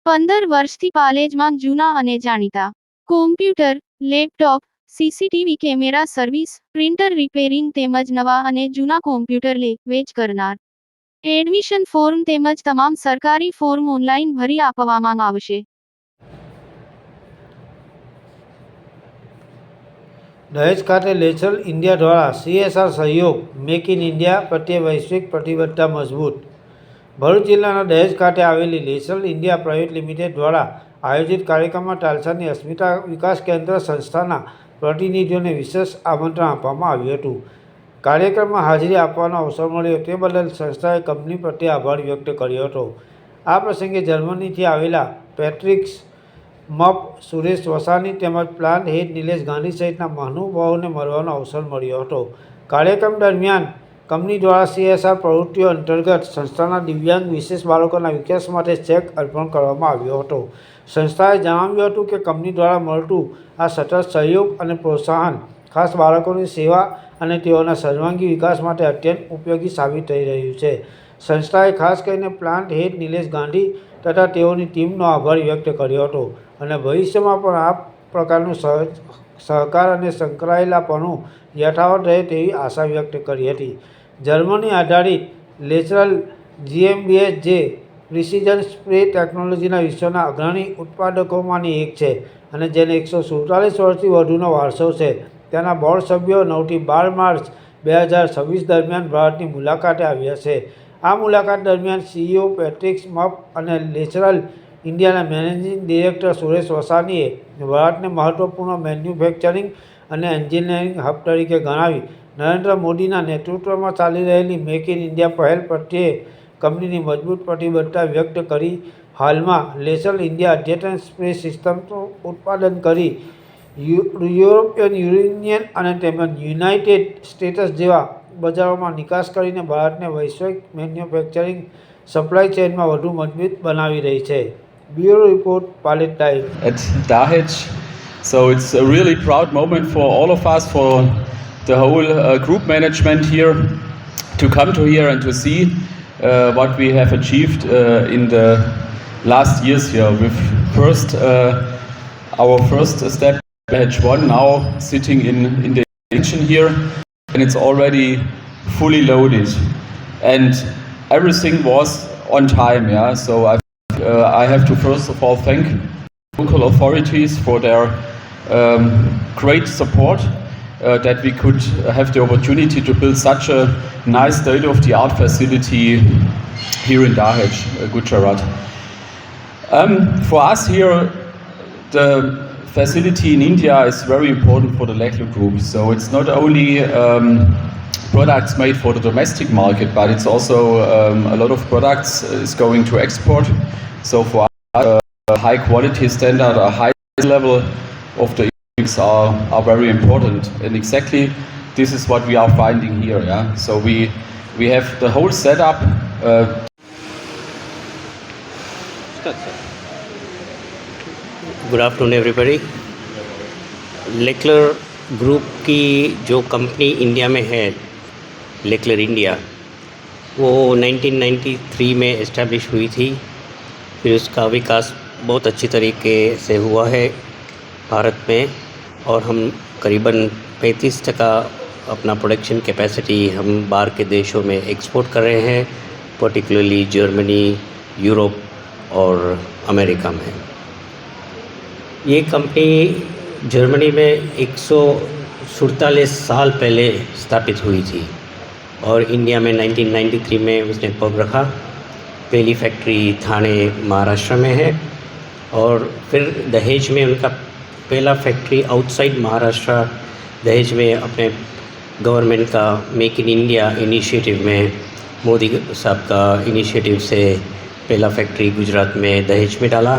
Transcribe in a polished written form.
15 વર્ષથી પાલેજમાં જૂના અને જાણીતા computer, laptop, CCTV camera service, printer repairing તેમજ નવા અને જૂના કોમ્પ્યુટર લે વેચ કરનાર. એડમિશન ફોર્મ તેમજ તમામ સરકારી ફોર્મ ઓનલાઈન ભરી આપવામાં આવશે. દહેજ ખાતે લેસર ઇન્ડિયા દ્વારા CSR સહયોગ મેક ઇન ઇન્ડિયા પ્રત્યે વૈશ્વિક પ્રતિબદ્ધતા મજબૂત. ભરૂચ જિલ્લાના દહેજ ખાતે આવેલી લેસર ઇન્ડિયા પ્રાઇવેટ લિમિટેડ દ્વારા આયોજિત કાર્યક્રમમાં તાલસાની અસ્મિતા વિકાસ કેન્દ્ર સંસ્થાના પ્રતિનિધિઓને વિશેષ આમંત્રણ આપવામાં આવ્યું હતું. કાર્યક્રમમાં હાજરી આપવાનો અવસર મળ્યો તે બદલ સંસ્થાએ કંપની પ્રત્યે આભાર વ્યક્ત કર્યો હતો. આ પ્રસંગે જર્મનીથી આવેલા પેટ્રિક્સ મપ, સુરેશ વસાની તેમજ પ્લાન્ટ હેડ નિલેશ ગાંધી સહિતના મહાનુભાવોને મળવાનો અવસર મળ્યો હતો. કાર્યક્રમ દરમિયાન કંપની દ્વારા CSR પ્રવૃત્તિઓ અંતર્ગત સંસ્થાના દિવ્યાંગ વિશેષ બાળકોના વિકાસ માટે ચેક અર્પણ કરવામાં આવ્યો હતો. સંસ્થાએ જણાવ્યું હતું કે કંપની દ્વારા મળતું આ સતત સહયોગ અને પ્રોત્સાહન ખાસ બાળકોની સેવા અને તેઓના સર્વાંગી વિકાસ માટે અત્યંત ઉપયોગી સાબિત થઈ રહ્યું છે. સંસ્થાએ ખાસ કરીને પ્લાન્ટ હેડ નિલેશ ગાંધી તથા તેઓની ટીમનો આભાર વ્યક્ત કર્યો હતો અને ભવિષ્યમાં પણ આ પ્રકારનું સહકાર અને સંકળાયેલાપણું યથાવત રહે તેવી આશા વ્યક્ત કરી હતી. જર્મની આધારિત લેસર GmbH જે પ્રિસિઝન સ્પ્રે ટેકનોલોજીના વિશ્વના અગ્રણી ઉત્પાદકોમાંની એક છે અને જેને 147 વર્ષથી વધુનો વારસો છે, તેના બોર્ડ સભ્યો 9 થી 12 માર્ચ 2026 દરમિયાન ભારતની મુલાકાતે આવ્યા છે. આ મુલાકાત દરમિયાન CEO પેટ્રિક્સ મપ અને લેસર ઇન્ડિયાના મેનેજિંગ ડિરેક્ટર સુરેશ વસાનીએ ભારતને મહત્વપૂર્ણ મેન્યુફેક્ચરિંગ અને એન્જિનિયરિંગ હબ તરીકે ગણાવી નરેન્દ્ર મોદીના નેતૃત્વમાં ચાલી રહેલી મેક ઇન ઇન્ડિયા પહેલ પ્રત્યે કંપનીની મજબૂત પ્રતિબદ્ધતા વ્યક્ત કરી હાલમાં લેસર ઇન્ડિયા અદ્યતન સ્પ્રે સિસ્ટમનું ઉત્પાદન કરી યુરોપિયન યુનિયન અને તેમજ યુનાઇટેડ સ્ટેટ્સ જેવા બજારોમાં નિકાસ કરીને ભારતને વૈશ્વિક મેન્યુફેક્ચરિંગ સપ્લાય ચેઇનમાં વધુ મજબૂત બનાવી રહી છે. Bureau report, Palej time. At Dahej. So it's a really proud moment for all of us, for the whole group management here, to come to here and to see what we have achieved in the last years here. With our first step, batch 1, now sitting in the kitchen here, and it's already fully loaded, and everything was on time. Yeah, so I have to first of all thank local authorities for their great support, that we could have the opportunity to build such a nice state-of-the-art facility here in Dahej, Gujarat. For us here, the facility in India is very important for the Lekler Group. So it's not only products made for the domestic market, but it's also a lot of products is going to export. So for us, a high quality standard, a high level of the electronics are very important, and exactly this is what we are finding here. Yeah, so we have the whole setup. Good afternoon everybody. Leclerc group की जो company India में है, Leclerc India, वो 1993 में establish हुई थी. फिर उसका विकास बहुत अच्छी तरीके से हुआ है भारत में, और हम करीबन 35% अपना प्रोडक्शन कैपेसिटी हम बाहर के देशों में एक्सपोर्ट कर रहे हैं, पर्टिकुलरली जर्मनी, यूरोप और अमेरिका में. ये कंपनी जर्मनी में 147 साल पहले स्थापित हुई थी और इंडिया में 1993 में उसने पग रखा. पहली फैक्ट्री थाने महाराष्ट्र में है, और फिर दहेज में उनका पहला फैक्ट्री आउटसाइड महाराष्ट्र दहेज में अपने गवर्नमेंट का मेक इन इंडिया इनिशिएटिव में, मोदी साहब का इनिशिएटिव से पहला फैक्ट्री गुजरात में दहेज में डाला.